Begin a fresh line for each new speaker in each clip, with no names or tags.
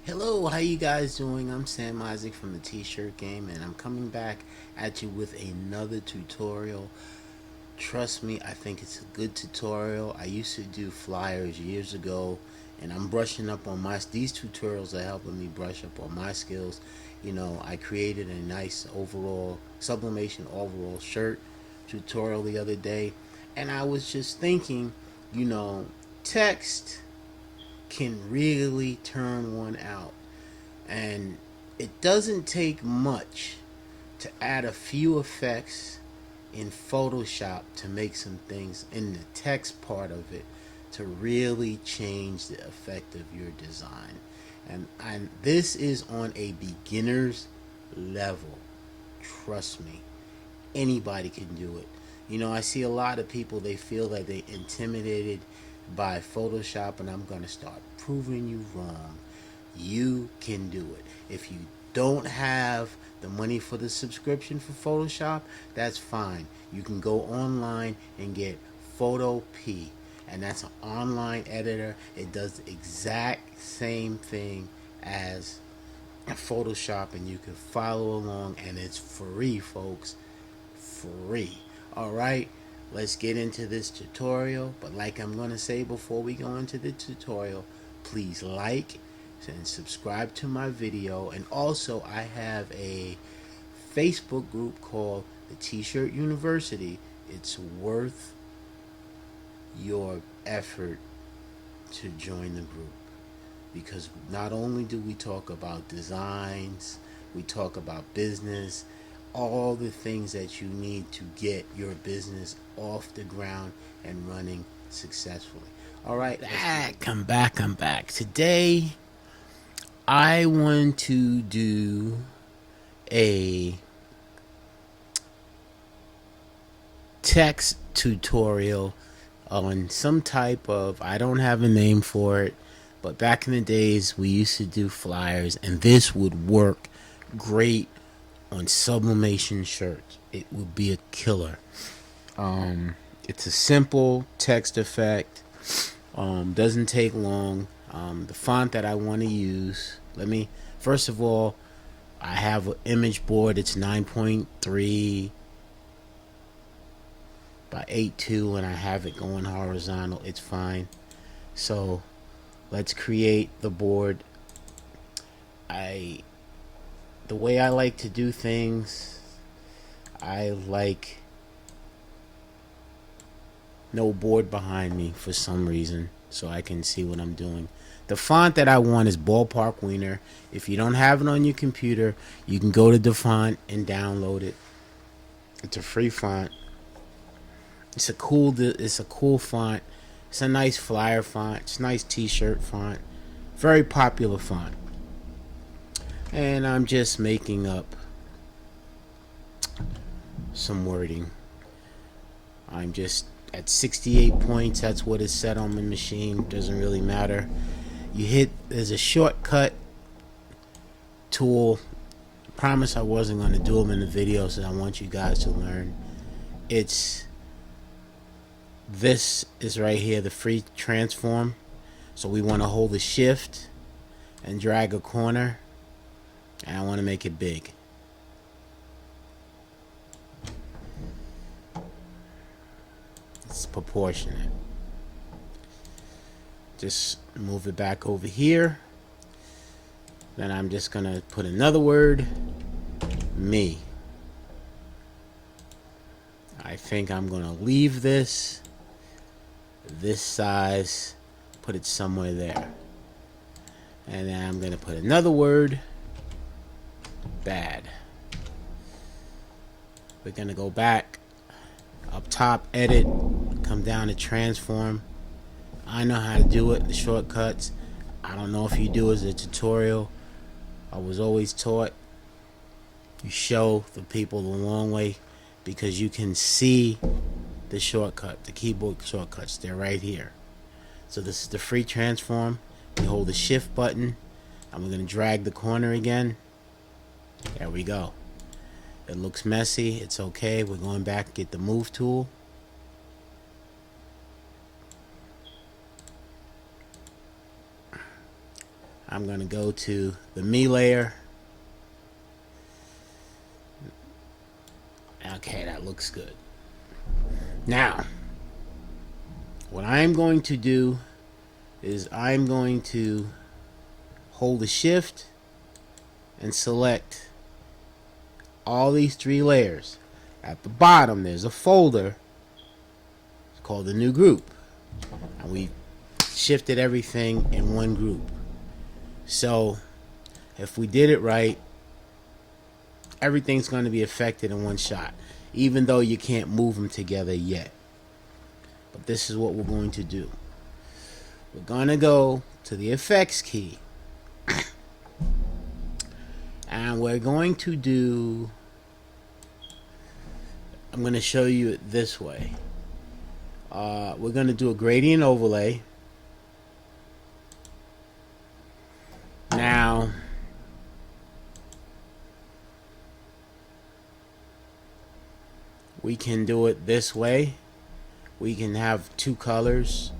Hello, how you guys doing? I'm Sam Isaac from the T-Shirt Game, and I'm coming back at you with another tutorial. Trust me, I think it's a good tutorial. I used to do flyers years ago, and I'm brushing up on these tutorials are helping me brush up on my skills. I created a nice overall sublimation overall shirt tutorial the other day, and I was just thinking, you know, text can really turn one out. And it doesn't take much to add a few effects in Photoshop to make some things in the text part of it to really change the effect of your design. And this is on a beginner's level. Trust me, anybody can do it. I see a lot of people, they feel that they intimidated by Photoshop, and I'm going to start proving you wrong. You can do it. If you don't have the money for the subscription for Photoshop, that's fine. You can go online and get Photo P, and that's an online editor. It does the exact same thing as Photoshop, and you can follow along, and it's free, folks. Free. All right, let's get into this tutorial. But like I'm going to say before we go into the tutorial, please like and subscribe to my video. And also, I have a Facebook group called the T-Shirt University. It's worth your effort to join the group, because not only do we talk about designs, we talk about business, all the things that you need to get your business off the ground and running successfully. All right, come back. Today, I want to do a text tutorial on some type of, I don't have a name for it, but back in the days we used to do flyers, and this would work great on sublimation shirts. It would be a killer. It's a simple text effect. Doesn't take long. The font that I want to use, first of all, I have an image board. It's 9.3 by 8.2, and I have it going horizontal. It's fine. So let's create the board. The way I like to do things, I like no board behind me for some reason, so I can see what I'm doing. The font that I want is Ballpark Wiener. If you don't have it on your computer, you can go to the font and download it. It's a free font. It's a cool font. It's a nice flyer font. It's a nice t-shirt font. Very popular font. And I'm just making up some wording. I'm just at 68 points. That's what is set on my machine. Doesn't really matter. There's a shortcut tool. I promise I wasn't going to do them in the video, so I want you guys to learn. This is right here, the free transform. So we want to hold the shift and drag a corner, and I want to make it big. It's proportionate. Just move it back over here. Then I'm just gonna put another word, me. I think I'm gonna leave this size, put it somewhere there. And then I'm gonna put another word, bad. We're gonna go back up top, edit, come down to transform. I know how to do it, the shortcuts. I don't know if you do as a tutorial. I was always taught you show the people the long way, because you can see the shortcut, the keyboard shortcuts. They're right here. So this is the free transform. You hold the shift button, and we're going to drag the corner again. There we go. It looks messy. It's okay. We're going back, get the move tool. I'm going to go to the me layer. Okay, that looks good. Now, what I'm going to do is I'm going to hold the shift and select all these 3 layers. At the bottom there's a folder. It's called a new group, and we shifted everything in one group. So if we did it right, everything's going to be affected in one shot, even though you can't move them together yet. But this is what we're going to do. We're going to go to the effects key, and we're going to do, I'm going to show you it this way. We're going to do a gradient overlay. Now, we can do it this way. We can have 2 colors.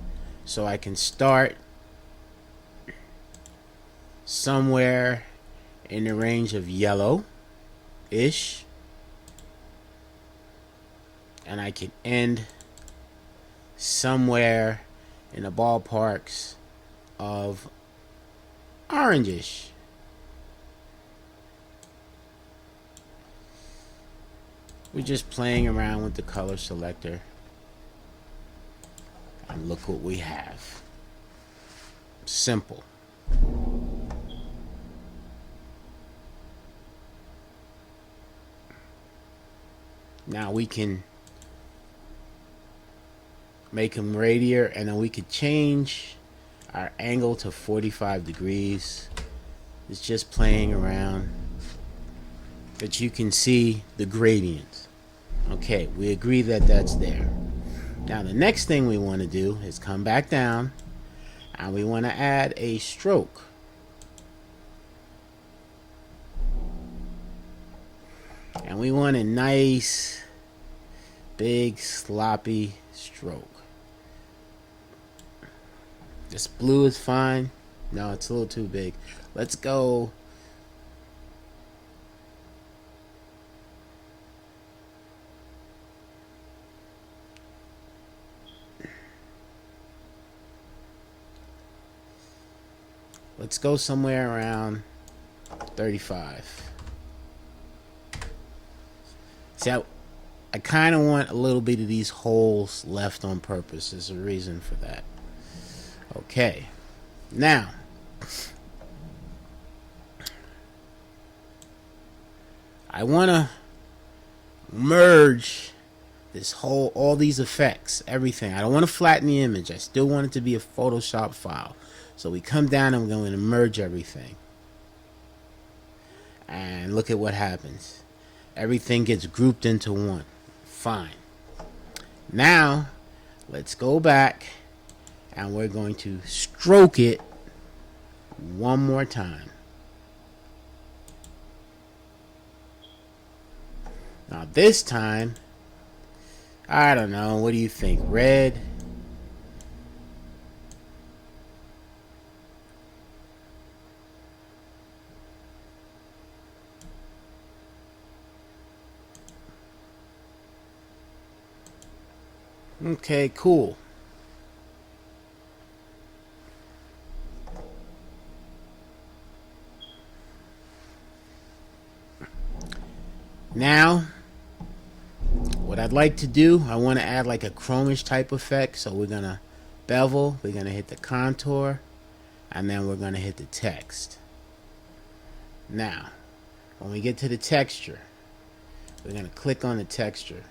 So I can start somewhere in the range of yellow-ish, and I can end somewhere in the ballparks of orangish. We're just playing around with the color selector, and look what we have. Simple. Now we can make them radier, and then we could change our angle to 45 degrees. It's just playing around, but you can see the gradient. Okay, we agree that that's there. Now the next thing we want to do is come back down, and we want to add a stroke. And we want a nice, big, sloppy stroke. This blue is fine. No, it's a little too big. Let's go. Let's go somewhere around 35. See, I kind of want a little bit of these holes left on purpose. There's a reason for that. Okay. Now, I want to merge this whole, all these effects, everything. I don't want to flatten the image. I still want it to be a Photoshop file. So we come down and we're going to merge everything. And look at what happens. Everything gets grouped into one. Fine. Now, let's go back and we're going to stroke it one more time. Now this time, I don't know, what do you think? Red? Okay, cool. Now, what I'd like to do, I want to add like a chromish type effect. So we're going to bevel, we're going to hit the contour, and then we're going to hit the text. Now, when we get to the texture, we're going to click on the texture.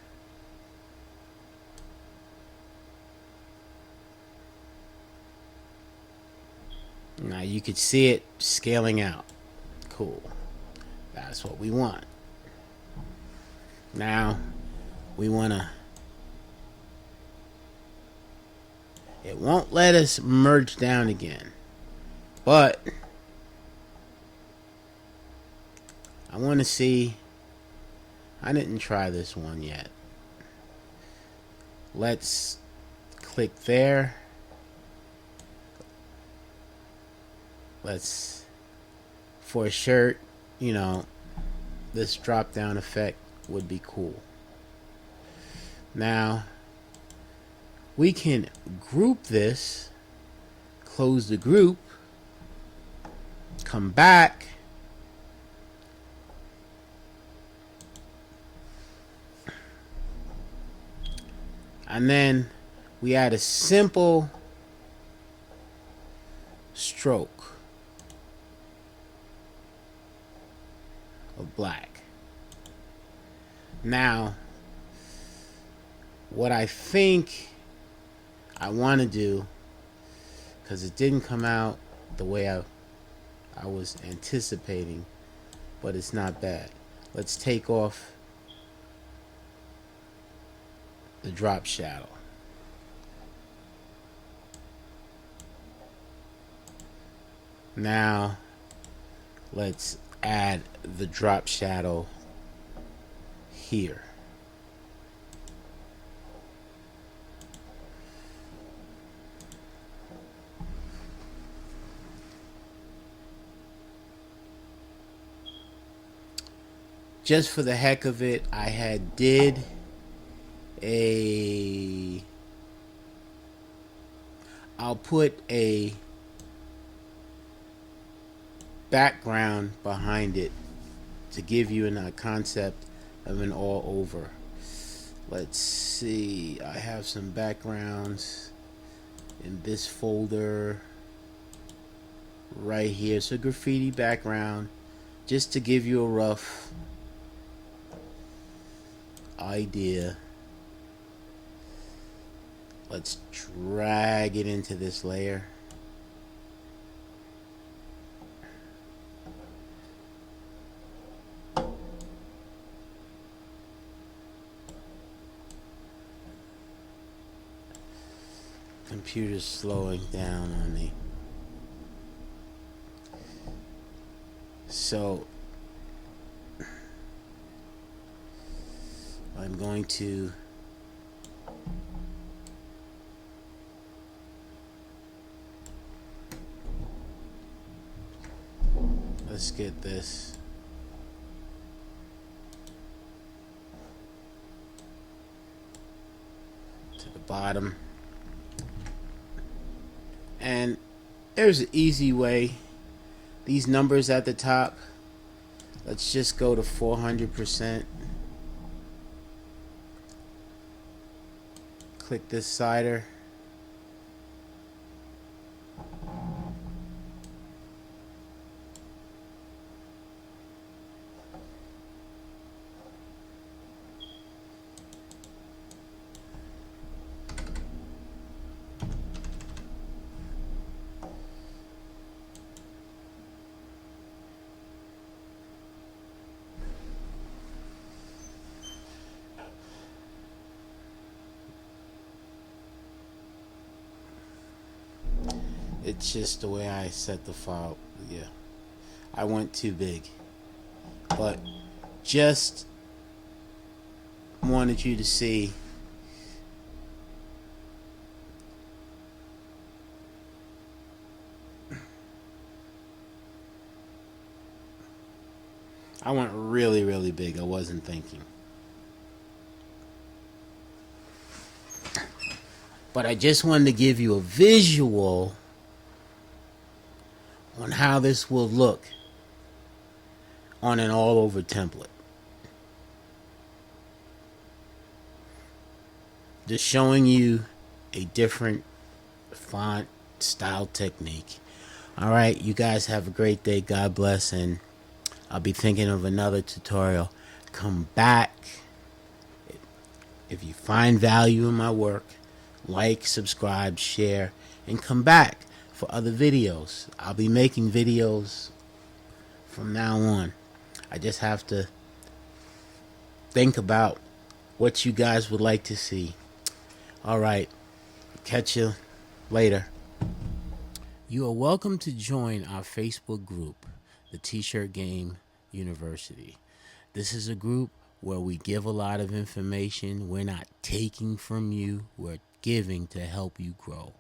Now you could see it scaling out. Cool. That's what we want. Now we want to, it won't let us merge down again, but I want to see, I didn't try this one yet. Let's click there. let's, for a shirt, you know, this drop down effect would be cool. Now we can group this, close the group, come back, and then we add a simple stroke of black. Now, what I think I want to do, because it didn't come out the way I was anticipating, but it's not bad. Let's take off the drop shadow. Now let's add the drop shadow here. Just for the heck of it, I did I'll put a background behind it to give you a concept of an all over. Let's see, I have some backgrounds in this folder right here. So graffiti background, just to give you a rough idea. Let's drag it into this layer. Computer's slowing down on me. So I'm going to let's get this to the bottom. And there's an easy way. These numbers at the top, let's just go to 400%. Click this slider. It's just the way I set the file. Yeah, I went too big, but just wanted you to see I went really, really big. I wasn't thinking. But I just wanted to give you a visual on how this will look on an all over template. Just showing you a different font style technique. All right, you guys have a great day. God bless, and I'll be thinking of another tutorial. Come back. If you find value in my work, like, subscribe, share, and come back for other videos. I'll be making videos from now on. I just have to think about what you guys would like to see. All right, catch you later. You are welcome to join our Facebook group, the T-Shirt Game University. This is a group where we give a lot of information. We're not taking from you, we're giving to help you grow.